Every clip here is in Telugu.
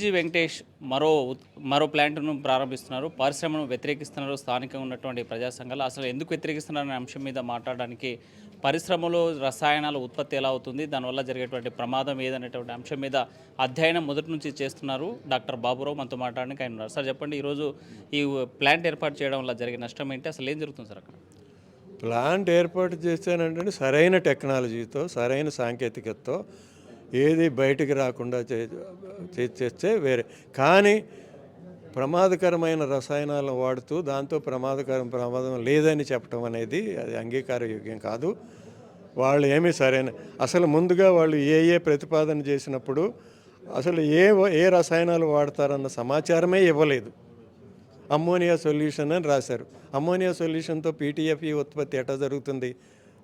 టీజీ వెంకటేష్ మరో ప్లాంట్ను ప్రారంభిస్తున్నారు. పరిశ్రమను వ్యతిరేకిస్తున్నారు స్థానికంగా ఉన్నటువంటి ప్రజా సంఘాలు. అసలు ఎందుకు వ్యతిరేకిస్తున్నారనే అంశం మీద మాట్లాడడానికి పరిశ్రమలో రసాయనాల ఉత్పత్తి ఎలా అవుతుంది, దానివల్ల జరిగేటువంటి ప్రమాదం ఏదనేటువంటి అంశం మీద అధ్యయనం మొదటి నుంచి చేస్తున్నారు డాక్టర్ బాబురావు. మనతో మాట్లాడడానికి ఆయన ఉన్నారు. సార్ చెప్పండి, ఈరోజు ఈ ప్లాంట్ ఏర్పాటు చేయడం వల్ల జరిగే నష్టం ఏంటి, అసలు ఏం జరుగుతుంది సార్ అక్కడ? ప్లాంట్ ఏర్పాటు చేశానంటే సరైన టెక్నాలజీతో, సరైన సాంకేతికతతో ఏది బయటికి రాకుండా చేస్తే వేరే. కానీ ప్రమాదకరమైన రసాయనాలను వాడుతూ దాంతో ప్రమాదం లేదని చెప్పడం అనేది అది అంగీకారయోగ్యం కాదు. వాళ్ళు ఏమీ సరైన అసలు ముందుగా వాళ్ళు ఏ ప్రతిపాదన చేసినప్పుడు అసలు ఏ రసాయనాలు వాడతారన్న సమాచారమే ఇవ్వలేదు. అమ్మోనియా సొల్యూషన్ అని రాశారు. అమ్మోనియా సొల్యూషన్తో పీటీఎఫ్ఈ ఉత్పత్తి ఎట్లా జరుగుతుంది?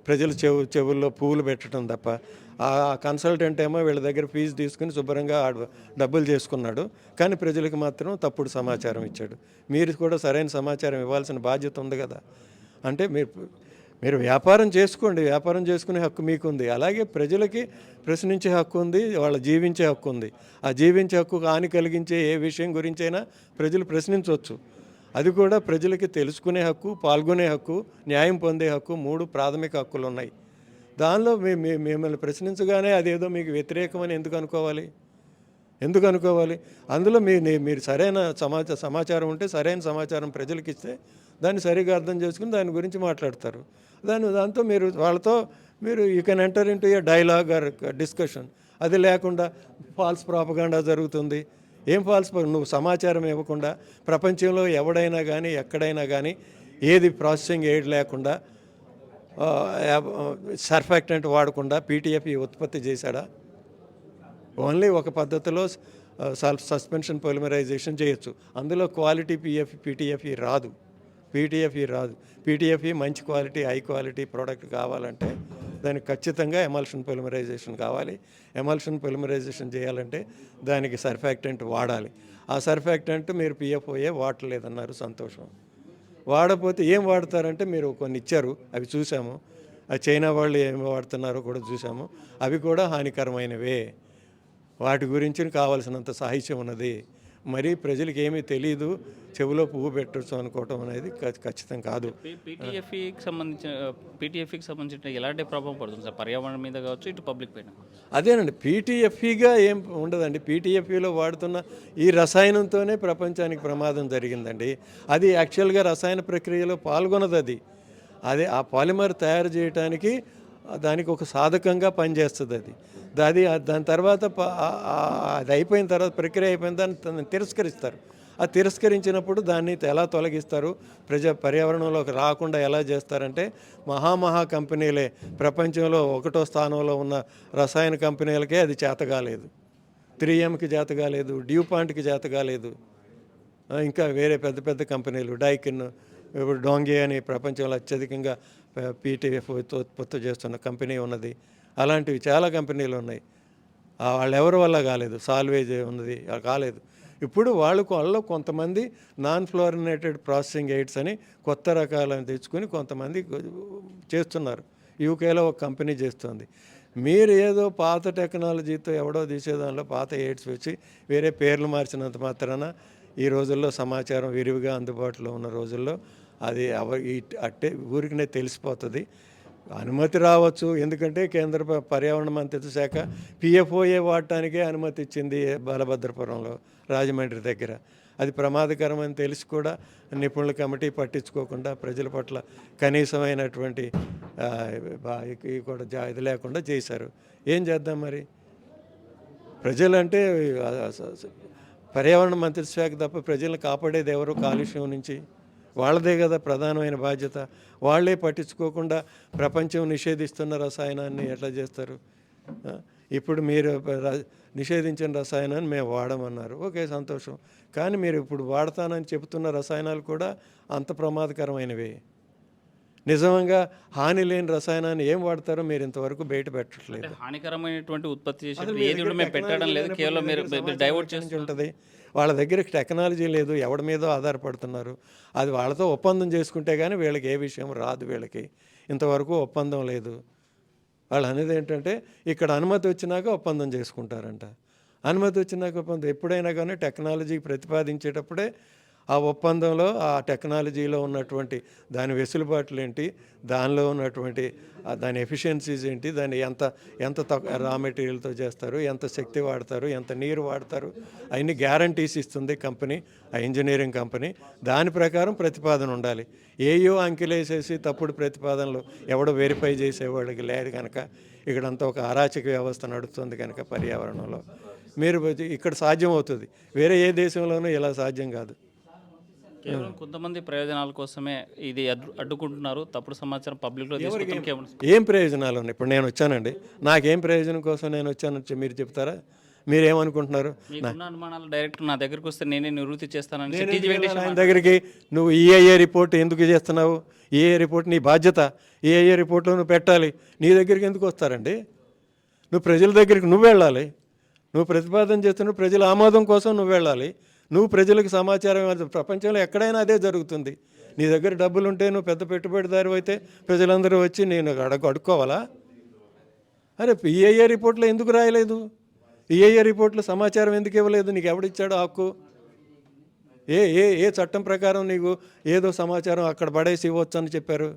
ప్రజలు చెవుల్లో పువ్వులు పెట్టడం తప్ప. ఆ కన్సల్టెంట్ ఏమో వీళ్ళ దగ్గర ఫీజు తీసుకుని శుభ్రంగా డబ్బులు చేసుకున్నాడు, కానీ ప్రజలకు మాత్రం తప్పుడు సమాచారం ఇచ్చాడు. మీరు కూడా సరైన సమాచారం ఇవ్వాల్సిన బాధ్యత ఉంది కదా. అంటే మీరు వ్యాపారం చేసుకోండి, వ్యాపారం చేసుకునే హక్కు మీకుంది. అలాగే ప్రజలకి ప్రశ్నించే హక్కు ఉంది, వాళ్ళ జీవించే హక్కు ఉంది. ఆ జీవించే హక్కు హాని కలిగించే ఏ విషయం గురించైనా ప్రజలు ప్రశ్నించవచ్చు. అది కూడా ప్రజలకి తెలుసుకునే హక్కు, పాల్గొనే హక్కు, న్యాయం పొందే హక్కు, 3 ప్రాథమిక హక్కులు ఉన్నాయి. దానిలో మిమ్మల్ని ప్రశ్నించగానే అదేదో మీకు వ్యతిరేకమని ఎందుకు అనుకోవాలి? అందులో మీరు సరైన సమాచారం ఉంటే, సరైన సమాచారం ప్రజలకు ఇస్తే దాన్ని సరిగా అర్థం చేసుకుని దాని గురించి మాట్లాడతారు. దాంతో వాళ్ళతో you can enter into A dialogue or discussion. అది లేకుండా ఫాల్స్ ప్రాపగాండా జరుగుతుంది. ఏం ఫాల్స్? నువ్వు సమాచారం ఇవ్వకుండా ప్రపంచంలో ఎవడైనా కానీ ఎక్కడైనా కానీ ఏది ప్రాసెసింగ్ ఎయిడ్ లేకుండా సర్ఫాక్టెంట్ వాడకుండా పీటీఎఫ్ఈ ఉత్పత్తి చేశాడా? ఓన్లీ ఒక పద్ధతిలో సస్పెన్షన్ పొలిమరైజేషన్ చేయొచ్చు. అందులో క్వాలిటీ పీటీఎఫ్ఈ రాదు. పీటీఎఫ్ఈ మంచి క్వాలిటీ, హై క్వాలిటీ ప్రోడక్ట్ కావాలంటే దానికి ఖచ్చితంగా ఎమల్షన్ పొలిమరైజేషన్ కావాలి. ఎమల్షన్ పొలిమరైజేషన్ చేయాలంటే దానికి సర్ఫాక్టెంట్ వాడాలి. ఆ సర్ఫాక్టెంట్ మీరు పిఎఫ్ఓఏ వాడలేదన్నారు, సంతోషం. వాడకపోతే ఏం వాడతారంటే మీరు కొన్ని ఇచ్చారు, అవి చూసాము. చైనా వాళ్ళు ఏమి వాడుతున్నారో కూడా చూసాము. అవి కూడా హానికరమైనవే. వాటి గురించి కావాల్సినంత సాహిత్యం ఉన్నది. మరి ప్రజలకు ఏమీ తెలియదు, చెవిలో పువ్వు పెట్టచ్చు అనుకోవటం అనేది ఖచ్చితం కాదు. పీటీఎఫ్ఈకి సంబంధించిన ఎలాంటి ప్రభావం పడుతుంది సార్ పర్యావరణం మీద కావచ్చు, ఇటు పబ్లిక్ పైన? అదేనండి, పీటీఎఫ్ఈగా ఏం ఉండదండి. పీటీఎఫ్ఈలో వాడుతున్న ఈ రసాయనంతోనే ప్రపంచానికి ప్రమాదం జరిగిందండి. అది యాక్చువల్గా రసాయన ప్రక్రియలో పాల్గొనదు. అది ఆ పాలిమర్ తయారు చేయడానికి దానికి ఒక సాధకంగా పనిచేస్తుంది. దాని తర్వాత అది అయిపోయిన తర్వాత, ప్రక్రియ అయిపోయిన దాన్ని తిరస్కరిస్తారు. ఆ తిరస్కరించినప్పుడు దాన్ని ఎలా తొలగిస్తారు, పర్యావరణంలోకి రాకుండా ఎలా చేస్తారంటే మహా కంపెనీలే, ప్రపంచంలో 1వ స్థానంలో ఉన్న రసాయన కంపెనీలకే అది చేత కాలేదు. 3Mకి చేత కాలేదు, డ్యూపాంట్కి చేత కాలేదు. ఇంకా వేరే పెద్ద కంపెనీలు, డైకిన్, ఇప్పుడు డోంగే అని ప్రపంచంలో అత్యధికంగా పీటీఎఫ్ ఉత్పత్తి చేస్తున్న కంపెనీ ఉన్నది. అలాంటివి చాలా కంపెనీలు ఉన్నాయి. వాళ్ళు ఎవరి వల్ల కాలేదు. సాల్వేజ్ ఉన్నది, కాలేదు. ఇప్పుడు వాళ్ళలో కొంతమంది నాన్ ఫ్లోరినేటెడ్ ప్రాసెసింగ్ ఎయిడ్స్ అని కొత్త రకాలను తెచ్చుకొని కొంతమంది చేస్తున్నారు. యూకేలో ఒక కంపెనీ చేస్తుంది. మీరు ఏదో పాత టెక్నాలజీతో ఎవడో తీసేదానిలో పాత ఎయిడ్స్ వచ్చి వేరే పేర్లు మార్చినంత మాత్రాన ఈ రోజుల్లో సమాచారం విరివిగా అందుబాటులో ఉన్న రోజుల్లో అది అట్టే ఊరికినే తెలిసిపోతుంది. అనుమతి రావచ్చు, ఎందుకంటే కేంద్ర పర్యావరణ మంత్రిత్వ శాఖ పిఎఫ్ఓఏ వాడటానికే అనుమతి ఇచ్చింది బలభద్రపురంలో, రాజమండ్రి దగ్గర. అది ప్రమాదకరమని తెలిసి కూడా నిపుణుల కమిటీ పట్టించుకోకుండా ప్రజల పట్ల కనీసమైనటువంటి కూడా ఇది లేకుండా చేశారు. ఏం చేద్దాం మరి? ప్రజలంటే పర్యావరణ మంత్రిత్వ శాఖ తప్ప ప్రజలను కాపాడేది ఎవరు? కాలుష్యం నుంచి వాళ్ళదే కదా ప్రధానమైన బాధ్యత. వాళ్ళే పట్టించుకోకుండా ప్రపంచం నిషేధిస్తున్న రసాయనాన్ని ఎట్లా చేస్తారు? ఇప్పుడు మీరు నిషేధించిన రసాయనాన్ని మేము వాడమన్నారు, ఓకే, సంతోషం. కానీ మీరు ఇప్పుడు వాడతానని చెబుతున్న రసాయనాలు కూడా అంత ప్రమాదకరమైనవే. నిజంగా హాని లేని రసాయనాన్ని ఏం వాడతారో మీరు ఇంతవరకు బయట పెట్టట్లేదు. హానికరమైనటువంటి ఉత్పత్తి పెట్టడం లేదు, కేవలం మీరు డైవర్ట్ చేసి ఉంటుంది. వాళ్ళ దగ్గర టెక్నాలజీ లేదు, ఎవడి మీదో ఆధారపడుతున్నారు. అది వాళ్ళతో ఒప్పందం చేసుకుంటే కానీ వీళ్ళకి ఏ విషయం రాదు. వీళ్ళకి ఇంతవరకు ఒప్పందం లేదు. వాళ్ళు అనేది ఏంటంటే ఇక్కడ అనుమతి వచ్చినాక ఒప్పందం చేసుకుంటారంట. అనుమతి వచ్చినాక ఒప్పందం ఎప్పుడైనా కానీ టెక్నాలజీకి ప్రతిపాదించేటప్పుడే ఆ ఒప్పందంలో ఆ టెక్నాలజీలో ఉన్నటువంటి దాని వెసులుబాట్లు ఏంటి, దానిలో ఉన్నటువంటి దాని ఎఫిషియన్సీస్ ఏంటి, దాన్ని ఎంత ఎంత రా మెటీరియల్తో చేస్తారు, ఎంత శక్తి వాడతారు, ఎంత నీరు వాడతారు, అవన్నీ గ్యారంటీస్ ఇస్తుంది కంపెనీ, ఆ ఇంజనీరింగ్ కంపెనీ. దాని ప్రకారం ప్రతిపాదన ఉండాలి. ఏయో అంకెలేసేసి తప్పుడు ప్రతిపాదనలు ఎవడో వెరిఫై చేసేవాళ్ళకి లేదు కనుక ఇక్కడంతా ఒక అరాచక వ్యవస్థ నడుస్తుంది కనుక పర్యావరణంలో మీరు ఇక్కడ సాధ్యం అవుతుంది. వేరే ఏ దేశంలోనూ ఇలా సాధ్యం కాదు. కేవలం కొంతమంది ప్రయోజనాల కోసమే ఇది అడ్డుకుంటున్నారు. తప్పుడు సమాచారం పబ్లిక్లో తీసుకుంటాం. ఏం ప్రయోజనాలు ఉన్నాయి? ఇప్పుడు నేను వచ్చానండి, నాకేం ప్రయోజనం కోసం నేను వచ్చాను మీరు చెప్తారా? మీరేమనుకుంటున్నారు? అనుమానాలు డైరెక్ట్ నా దగ్గరికి వస్తే నేనే నివృత్తి చేస్తానని ఆయన దగ్గరికి నువ్వు ఈఐఏ రిపోర్ట్ ఎందుకు చేస్తున్నావు? ఈఐఏ రిపోర్ట్ నీ బాధ్యత. ఈఐఏ రిపోర్ట్లో నువ్వు పెట్టాలి. నీ దగ్గరికి ఎందుకు వస్తారండి? నువ్వు ప్రజల దగ్గరికి నువ్వు వెళ్ళాలి. నువ్వు ప్రతిపాదన చేస్తున్నావు, ప్రజల ఆమోదం కోసం నువ్వు వెళ్ళాలి. నువ్వు ప్రజలకు సమాచారం ప్రపంచంలో ఎక్కడైనా అదే జరుగుతుంది. నీ దగ్గర డబ్బులు ఉంటే నువ్వు పెద్ద పెట్టుబడిదారు అయితే ప్రజలందరూ వచ్చి నేను అడుక్కోవాలా? అరే ఈఐఏ రిపోర్ట్లో ఎందుకు రాయలేదు? ఈఐఏ రిపోర్ట్లో సమాచారం ఎందుకు ఇవ్వలేదు? నీకు ఎవడిచ్చాడు హక్కు? ఏ ఏ ఏ చట్టం ప్రకారం నీకు ఏదో సమాచారం అక్కడ పడేసి ఇవ్వచ్చు అని చెప్పారు?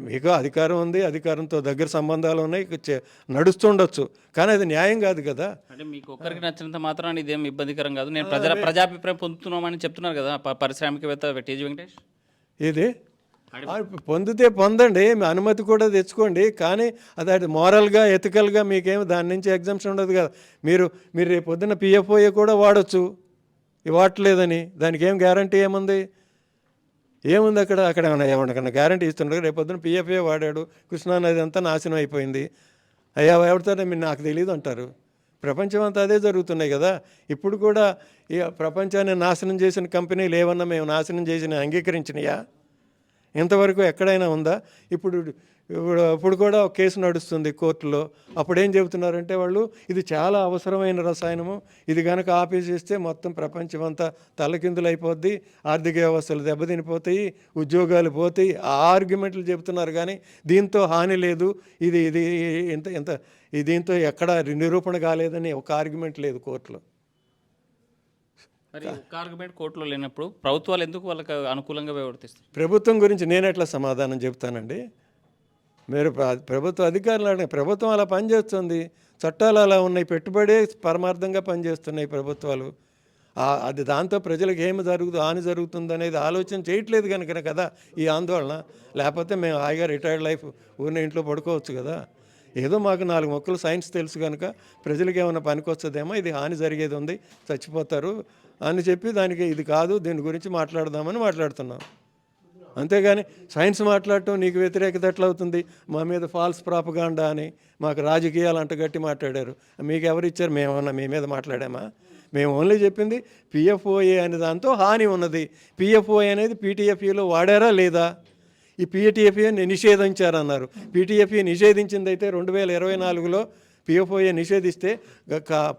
మీకు అధికారం ఉంది, అధికారంతో దగ్గర సంబంధాలు ఉన్నాయి, నడుస్తుండొచ్చు, కానీ అది న్యాయం కాదు కదా. అంటే మీకు ఒక్కరికి నచ్చినంత మాత్రం ఇదేం ఇబ్బందికరం కాదు. నేను ప్రజాభిప్రాయం పొందుతున్నామని చెప్తున్నారు కదా పారిశ్రామికవేత్త టీజీ వెంకటేష్. ఇది పొందితే పొందండి, మీ అనుమతి కూడా తెచ్చుకోండి, కానీ అది మోరల్గా ఎథికల్గా మీకేమి దాని నుంచి ఎగ్జామ్షన్ ఉండదు కదా. మీరు రేపు పొద్దున్న పిఎఫ్ఓఏ కూడా వాడచ్చు, వాడలేదని దానికి ఏం గ్యారంటీ ఏముంది? ఏముంది అక్కడ? అక్కడ ఏమన్నా గ్యారంటీ ఇస్తుండ్రు? రేపొద్దున పిఎఫ్ఏ వాడాడు, కృష్ణానది అంతా నాశనం అయిపోయింది, అయ్యా ఎవరితోనే మీరు నాకు తెలియదు అంటారు. ప్రపంచం అంతా అదే జరుగుతున్నాయి కదా. ఇప్పుడు కూడా ఈ ప్రపంచాన్ని నాశనం చేసిన కంపెనీలు ఏమన్నా మేము నాశనం చేసిన అంగీకరించినాయా? ఇంతవరకు ఎక్కడైనా ఉందా? ఇప్పుడు కూడా ఒక కేసు నడుస్తుంది కోర్టులో. అప్పుడేం చెబుతున్నారంటే వాళ్ళు, ఇది చాలా అవసరమైన రసాయనము, ఇది కనుక ఆపేసేస్తే మొత్తం ప్రపంచం అంతా తలకిందులు అయిపోద్ది, ఆర్థిక వ్యవస్థలు దెబ్బతినిపోతాయి, ఉద్యోగాలు పోతాయి, ఆ ఆర్గ్యుమెంట్లు చెబుతున్నారు. కానీ దీంతో హాని లేదు, ఇది ఇది ఇంత దీంతో ఎక్కడ నిరూపణ కాలేదని ఒక ఆర్గ్యుమెంట్ లేదు కోర్టులో. మరి ఒక ఆర్గ్యుమెంట్ కోర్టులో లేనప్పుడు ప్రభుత్వాలు ఎందుకు వాళ్ళకి అనుకూలంగా ప్రవర్తిస్తారు? ప్రభుత్వం గురించి నేను ఎట్లా సమాధానం చెప్తానండి? మీరు ప్రభుత్వ అధికారులు అడిగిన ప్రభుత్వం అలా పనిచేస్తుంది, చట్టాలు అలా ఉన్నాయి, పెట్టుబడే పరమార్థంగా పనిచేస్తున్నాయి ప్రభుత్వాలు. అది దాంతో ప్రజలకు హాని జరుగుతుంది అనేది ఆలోచన చేయట్లేదు కనుక కదా ఈ ఆందోళన. లేకపోతే మేము హాయిగా రిటైర్డ్ లైఫ్ ఊరిని ఇంట్లో పడుకోవచ్చు కదా. ఏదో మాకు 4 మొక్కలు సైన్స్ తెలుసు కనుక ప్రజలకు ఏమైనా పనికొస్తుందేమో, ఇది హాని జరిగేది ఉంది, చచ్చిపోతారు అని చెప్పి దానికి ఇది కాదు, దీని గురించి మాట్లాడదామని మాట్లాడుతున్నాం. అంతేగాని సైన్స్ మాట్లాడటం నీకు వ్యతిరేకత ఎట్లా అవుతుంది? మా మీద ఫాల్స్ ప్రాపగాండా అని మాకు రాజకీయాలు అంటగట్టి మాట్లాడారు. మీకు ఎవరు ఇచ్చారు? మేమన్నా మీ మీద మాట్లాడామా? మేము ఓన్లీ చెప్పింది పిఎఫ్ఓఏ అనే దాంతో హాని ఉన్నది. పిఎఫ్ఓఏ అనేది పీటీఎఫ్ఈలో వాడారా లేదా? ఈ పీటీఎఫ్ఏ నిషేధించారన్నారు. పీటీఎఫ్ఏ నిషేధించింది అయితే 2024లో పిఎఫ్ఓఏ నిషేధిస్తే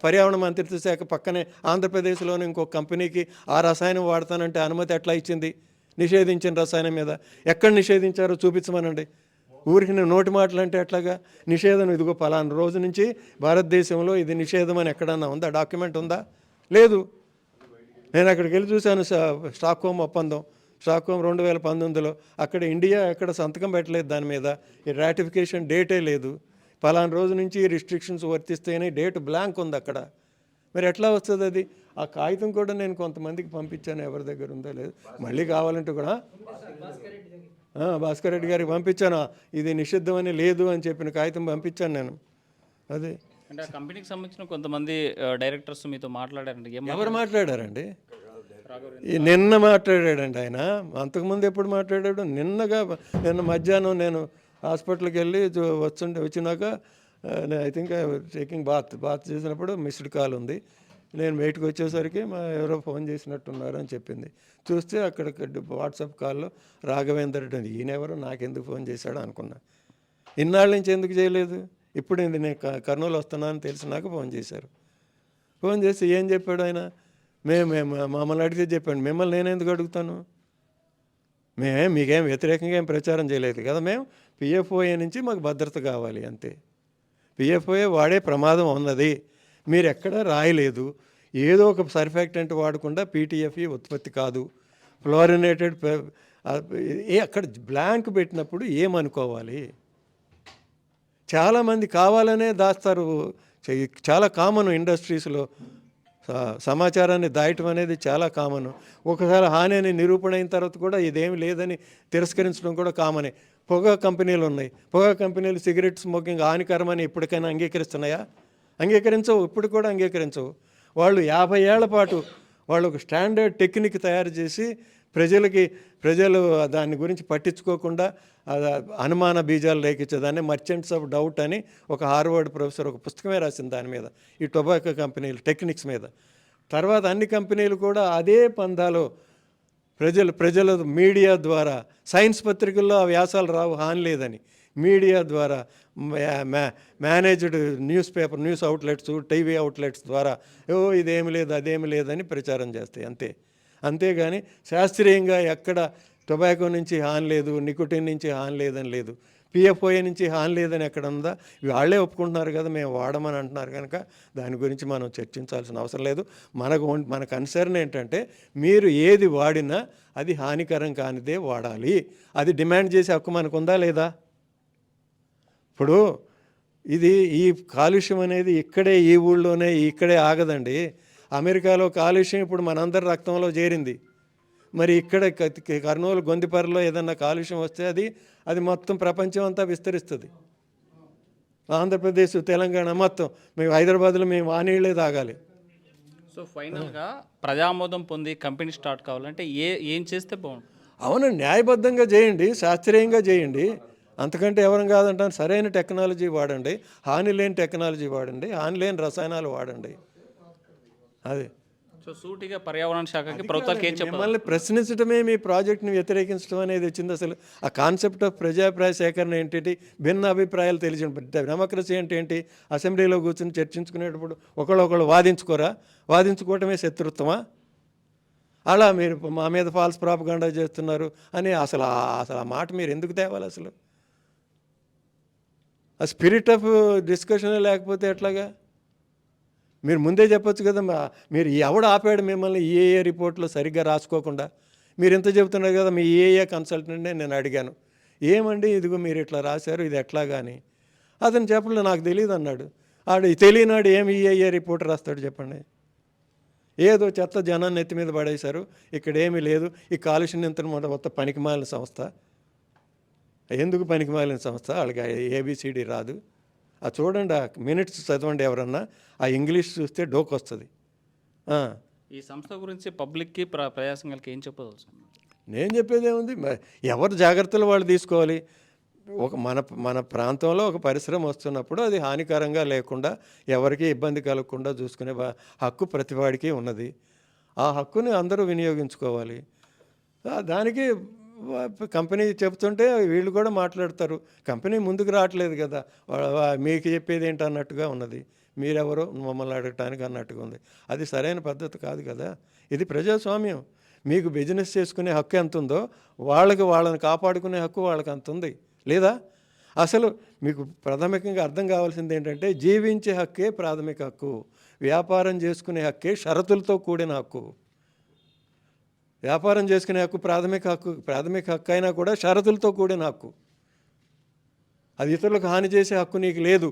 పర్యావరణ మంత్రిత్వ శాఖ పక్కనే ఆంధ్రప్రదేశ్లోని ఇంకొక కంపెనీకి ఆ రసాయనం వాడతానంటే అనుమతి ఎట్లా ఇచ్చింది? నిషేధించిన రసాయనం మీద ఎక్కడ నిషేధించారో చూపించమనండి. ఊరికి నోటి మాటలు అంటే ఎట్లాగా? నిషేధం ఇదిగో పలానా రోజు నుంచి భారతదేశంలో ఇది నిషేధం అని ఎక్కడన్నా ఉందా? డాక్యుమెంట్ ఉందా? లేదు. నేను అక్కడికి వెళ్ళి చూశాను స్టాక్హోమ్ ఒప్పందం, స్టాక్హోమ్ 2019లో. అక్కడ ఇండియా ఎక్కడ సంతకం పెట్టలేదు దాని మీద, ఈ రాటిఫికేషన్ డేటే లేదు. పలానా రోజు నుంచి రిస్ట్రిక్షన్స్ వర్తిస్తేనే డేట్ బ్లాంక్ ఉంది అక్కడ. మరి ఎట్లా వస్తుంది అది? ఆ కాగితం కూడా నేను కొంతమందికి పంపించాను, ఎవరి దగ్గర ఉందో లేదు, మళ్ళీ కావాలంటే కూడా భాస్కర్ రెడ్డి గారికి పంపించాను. ఇది నిషిద్ధమని లేదు అని చెప్పిన కాగితం పంపించాను నేను. అదే అంటే ఆ కంపెనీకి సంబంధించిన కొంతమంది డైరెక్టర్స్ మీతో మాట్లాడారండి. ఎవరు మాట్లాడారండి? నిన్న మాట్లాడాడండి ఆయన. అంతకుముందు ఎప్పుడు మాట్లాడాడు? నిన్న మధ్యాహ్నం నేను హాస్పిటల్కి వెళ్ళి వచ్చినాక ఐ థింక్ టేకింగ్ బాత్ చేసినప్పుడు మిస్డ్ కాల్ ఉంది. నేను బయటకు వచ్చేసరికి ఎవరో ఫోన్ చేసినట్టున్నారు అని చెప్పింది. చూస్తే అక్కడ వాట్సాప్ కాల్లో రాఘవేందర్ రెడ్డి, ఈయనెవరో నాకెందుకు ఫోన్ చేశాడు అనుకున్నా. ఇన్నాళ్ళ నుంచి ఎందుకు చేయలేదు? ఇప్పుడు నేను కర్నూలు వస్తున్నానని తెలిసినాక ఫోన్ చేశారు. ఫోన్ చేసి ఏం చెప్పాడు ఆయన? మమ్మల్ని అడిగితే చెప్పాను. మిమ్మల్ని నేను ఎందుకు అడుగుతాను? మీకేం వ్యతిరేకంగా ఏం ప్రచారం చేయలేదు కదా. మేము పిఎఫ్ఓఏ నుంచి మాకు భద్రత కావాలి అంతే. పిఎఫ్ఓఏ వాడే ప్రమాదం ఉన్నది, మీరు ఎక్కడా రాయలేదు. ఏదో ఒక సర్ఫాక్టెంట్ వాడకుండా పీటీఎఫ్ఈ ఉత్పత్తి కాదు, ఫ్లోరినేటెడ్ అక్కడ బ్లాంక్ పెట్టినప్పుడు ఏమనుకోవాలి? చాలామంది కావాలనే దాస్తారు. చాలా కామన్ ఇండస్ట్రీస్లో సమాచారాన్ని దాయటం అనేది చాలా కామను. ఒకసారి హాని అని నిరూపణ అయిన తర్వాత కూడా ఇదేమి లేదని తిరస్కరించడం కూడా కామనే. పొగా కంపెనీలు ఉన్నాయి. పొగా కంపెనీలు సిగరెట్ స్మోకింగ్ హానికరమని ఇప్పటికైనా అంగీకరిస్తున్నాయా? అంగీకరించవు, ఇప్పుడు కూడా అంగీకరించవు. వాళ్ళు 50 ఏళ్ల పాటు వాళ్ళు ఒక స్టాండర్డ్ టెక్నిక్ తయారు చేసి ప్రజలు దాని గురించి పట్టించుకోకుండా అనుమాన బీజాలు రేకించేదాన్ని మర్చెంట్స్ ఆఫ్ డౌట్ అని ఒక హార్వర్డ్ ప్రొఫెసర్ ఒక పుస్తకమే రాసింది దాని మీద, ఈ టొబాకో కంపెనీలు టెక్నిక్స్ మీద. తర్వాత అన్ని కంపెనీలు కూడా అదే పందాలో ప్రజల మీడియా ద్వారా, సైన్స్ పత్రికల్లో ఆ వ్యాసాలు రావు హాని లేదని, మీడియా ద్వారా managed news outlets, TV outlets ద్వారా ఇదేమి లేదు అదేమి లేదని ప్రచారం చేస్తాయి అంతే. అంతేగాని శాస్త్రీయంగా ఎక్కడ టొబాకో నుంచి హాని లేదు, నికోటిన్ నుంచి హాని లేదని లేదు, పిఎఫ్ఓఏ నుంచి హాని లేదని ఎక్కడ ఉందా? వాళ్ళే ఒప్పుకుంటున్నారు కదా, మేము వాడమని అంటున్నారు కనుక దాని గురించి మనం చర్చించాల్సిన అవసరం లేదు. మన కన్సర్న్ ఏంటంటే మీరు ఏది వాడినా అది హానికరం కానిదే వాడాలి. అది డిమాండ్ చేసే హక్కు మనకు ఉందా లేదా? ఇప్పుడు ఈ కాలుష్యం అనేది ఇక్కడే, ఈ ఊళ్ళోనే ఇక్కడే ఆగదండి. అమెరికాలో కాలుష్యం ఇప్పుడు మనందరి రక్తంలో చేరింది. మరి ఇక్కడ కర్నూలు గొందిపరలో ఏదన్నా కాలుష్యం వస్తే అది మొత్తం ప్రపంచం అంతా విస్తరిస్తుంది. ఆంధ్రప్రదేశ్, తెలంగాణ మొత్తం, మేము హైదరాబాద్లో మేము ఆ నీళ్ళే తాగాలి. సో ఫైనల్గా ప్రజామోదం పొంది కంపెనీ స్టార్ట్ కావాలంటే ఏం చేస్తే బాగుంటుంది? అవునండి, న్యాయబద్ధంగా చేయండి, శాస్త్రీయంగా చేయండి. అంతకంటే ఎవరం కాదంటాను. సరైన టెక్నాలజీ వాడండి, హాని లేని టెక్నాలజీ వాడండి, హాని లేని రసాయనాలు వాడండి. అది సో సూటిగా పర్యావరణ శాఖకి ప్రభుత్వానికి ఏం చెప్పాలి? మిమ్మల్ని ప్రశ్నించడమే మీ ప్రాజెక్ట్ని వ్యతిరేకించడం అనేది వచ్చింది. అసలు ఆ కాన్సెప్ట్ ఆఫ్ ప్రజాభిప్రాయ సేకరణ ఏంటి, భిన్న అభిప్రాయాలు తెలిసిన డెమోక్రసీ అంటే ఏంటి? అసెంబ్లీలో కూర్చొని చర్చించుకునేటప్పుడు ఒకళ్ళు వాదించుకోవటమే శత్రుత్వమా? అలా మీరు మా మీద ఫాల్స్ ప్రాపగాండా చేస్తున్నారు అని అసలు ఆ మాట మీరు ఎందుకు తేవాలి? అసలు ఆ స్పిరిట్ ఆఫ్ డిస్కషన్ లేకపోతే ఎట్లాగా? మీరు ముందే చెప్పొచ్చు కదా. మీరు ఎవడు ఆపాడు మిమ్మల్ని ఈఏఏ రిపోర్ట్లో సరిగ్గా రాసుకోకుండా? మీరు ఎంత చెబుతున్నారు కదా, మీ ఈఏఏ కన్సల్టెంట్నే నేను అడిగాను, ఏమండి ఇదిగో మీరు ఇట్లా రాశారు, ఇది ఎట్లా కానీ? అతను చెప్పలే, నాకు తెలియదు అన్నాడు. తెలియనాడు ఏమి ఈఏఏ రిపోర్ట్ రాస్తాడు చెప్పండి? ఏదో చెత్త జనాన్ని ఎత్తి మీద పడేశారు, ఇక్కడ ఏమీ లేదు, ఈ కాలుష్యం నియంత్రణ మొత్తం పనికిమాలిన సంస్థ. ఎందుకు పనికిమాలిన సంస్థ? వాళ్ళకి ఏబిసిడి రాదు. చూడండి, ఆ మినిట్స్ చదవండి ఎవరన్నా, ఆ ఇంగ్లీష్ చూస్తే డోక్ వస్తుంది. ఈ సంస్థ గురించి పబ్లిక్కి ప్రజాసంఘాలకి ఏం చెప్పదలుచు? నేను చెప్పేది ఏముంది, ఎవరు జాగ్రత్తలు వాళ్ళు తీసుకోవాలి. మన ప్రాంతంలో ఒక పరిశ్రమ వస్తున్నప్పుడు అది హానికరంగా లేకుండా, ఎవరికి ఇబ్బంది కలగకుండా చూసుకునే హక్కు ప్రతివాడికి ఉన్నది. ఆ హక్కుని అందరూ వినియోగించుకోవాలి. దానికి కంపెనీ చెప్తుంటే వీళ్ళు కూడా మాట్లాడతారు. కంపెనీ ముందుకు రావట్లేదు కదా, మీకు చెప్పేది ఏంటి అన్నట్టుగా ఉన్నది, మీరెవరో మమ్మల్ని అడగటానికి అన్నట్టుగా ఉంది. అది సరైన పద్ధతి కాదు కదా. ఇది ప్రజాస్వామ్యం. మీకు బిజినెస్ చేసుకునే హక్కు ఎంత ఉందో వాళ్ళని కాపాడుకునే హక్కు వాళ్ళకి అంత ఉంది లేదా? అసలు మీకు ప్రాథమికంగా అర్థం కావాల్సింది ఏంటంటే, జీవించే హక్కే ప్రాథమిక హక్కు, వ్యాపారం చేసుకునే హక్కే షరతులతో కూడిన హక్కు. వ్యాపారం చేసుకునే హక్కు ప్రాథమిక హక్కు అయినా కూడా షరతులతో కూడిన హక్కు. అది ఇతరులకు హాని చేసే హక్కు నీకు లేదు.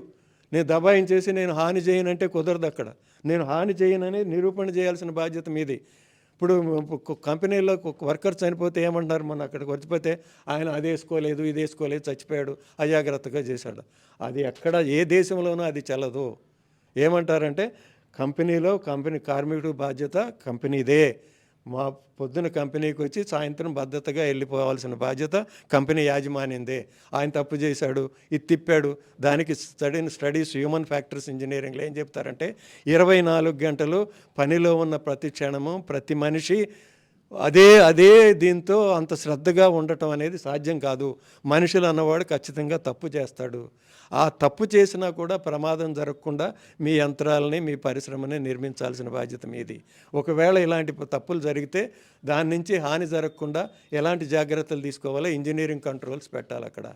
నేను దబాయించేసి నేను హాని చేయనంటే కుదరదు. అక్కడ నేను హాని చేయనని నిరూపణ చేయాల్సిన బాధ్యత మీది. ఇప్పుడు కంపెనీలో వర్కర్ చనిపోతే ఏమంటున్నారు, మొన్న అక్కడికి వచ్చిపోతే ఆయన అది వేసుకోలేదు ఇది వేసుకోలేదు చచ్చిపోయాడు, అజాగ్రత్తగా చేశాడు. అది ఎక్కడ ఏ దేశంలోనూ అది చెల్లదు. ఏమంటారంటే, కంపెనీ కార్మికుడు బాధ్యత కంపెనీదే. మా పొద్దున కంపెనీకి వచ్చి సాయంత్రం భద్రతగా వెళ్ళిపోవాల్సిన బాధ్యత కంపెనీ యాజమాన్యందే. ఆయన తప్పు చేశాడు, ఇది తిప్పాడు, దానికి స్టడీస్ హ్యూమన్ ఫ్యాక్టర్స్ ఇంజనీరింగ్లో ఏం చెప్తారంటే, 24 గంటలు పనిలో ఉన్న ప్రతి క్షణము ప్రతి మనిషి అదే దీంతో అంత శ్రద్ధగా ఉండటం అనేది సాధ్యం కాదు. మనుషులు అన్నవాడు ఖచ్చితంగా తప్పు చేస్తాడు. ఆ తప్పు చేసినా కూడా ప్రమాదం జరగకుండా మీ యంత్రాలని, మీ పరిశ్రమని నిర్మించాల్సిన బాధ్యత మీది. ఒకవేళ ఇలాంటి తప్పులు జరిగితే దాని నుంచి హాని జరగకుండా ఎలాంటి జాగ్రత్తలు తీసుకోవాలో ఇంజనీరింగ్ కంట్రోల్స్ పెట్టాలి అక్కడ.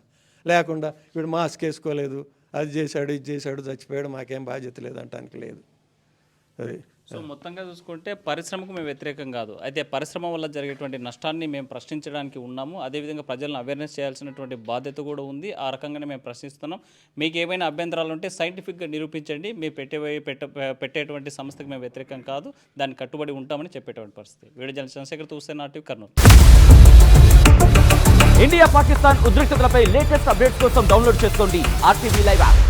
లేకుండా వీడు మాస్క్ వేసుకోలేదు, అది చేశాడు ఇది చేశాడు చచ్చిపోయాడు, మాకేం బాధ్యత లేదంటానికి లేదు. అది సో మొత్తంగా చూసుకుంటే పరిశ్రమకు మేము వ్యతిరేకం కాదు, అయితే పరిశ్రమ వల్ల జరిగేటువంటి నష్టాన్ని మేము ప్రశ్నించడానికి ఉన్నాము. అదేవిధంగా ప్రజలను అవేర్నెస్ చేయాల్సినటువంటి బాధ్యత కూడా ఉంది. ఆ రకంగానే మేము ప్రశ్నిస్తున్నాం. మీకు ఏమైనా అభ్యంతరాలు ఉంటే సైంటిఫిక్గా నిరూపించండి. మీ పెట్టేటువంటి సంస్థకి మేము వ్యతిరేకం కాదు, దాన్ని కట్టుబడి ఉంటామని చెప్పేటువంటి పరిస్థితి. Video journalist Chandrashekar, Hussain RTV, Kurnool. India Pakistan ఉద్రిక్తతలపై లేటెస్ట్ అప్డేట్స్ కోసం డౌన్లోడ్ చేసుకోండి RTV లైవ్ యాప్.